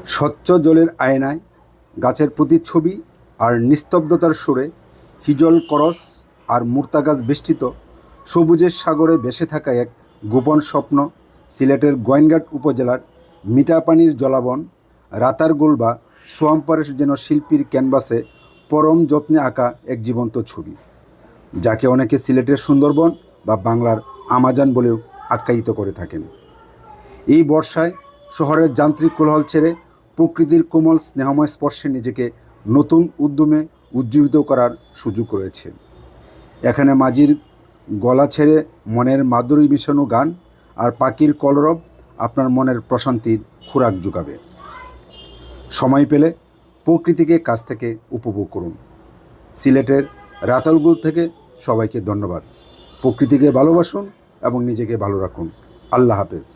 স্বচ্ছ জলের আয়নায় গাছের প্রতিচ্ছবি আর নিস্তব্ধতার সুরে হিজল করস আর মুর্তাগাছ বেষ্টিত সবুজের সাগরে ভেসে থাকা এক গোপন স্বপ্ন। সিলেটের গোয়েনঘাট উপজেলার মিঠাপানির জলাবন, রাতারগুল বা সোয়াম্পারের যেন শিল্পীর ক্যানভাসে পরম যত্নে আঁকা এক জীবন্ত ছবি, যাকে অনেকে সিলেটের সুন্দরবন বা বাংলার আমাজন বলেও আখ্যায়িত করে থাকেন। এই বর্ষায় শহরের যান্ত্রিক কোলাহল ছেড়ে প্রকৃতির কোমল স্নেহময় স্পর্শে নিজেকে নতুন উদ্যমে উজ্জীবিত করার সুযোগ রয়েছে। এখানে মাঝির গলা ছেড়ে মনের মাধুরী মিশানো গান আর পাখির কলরব আপনার মনের প্রশান্তির খোরাক যোগাবে। সময় পেলে প্রকৃতিকে কাছ থেকে উপভোগ করুন। সিলেটের রাতালগুল থেকে সবাইকে ধন্যবাদ। প্রকৃতিকে ভালোবাসুন এবং নিজেকে ভালো রাখুন। আল্লাহ হাফেজ।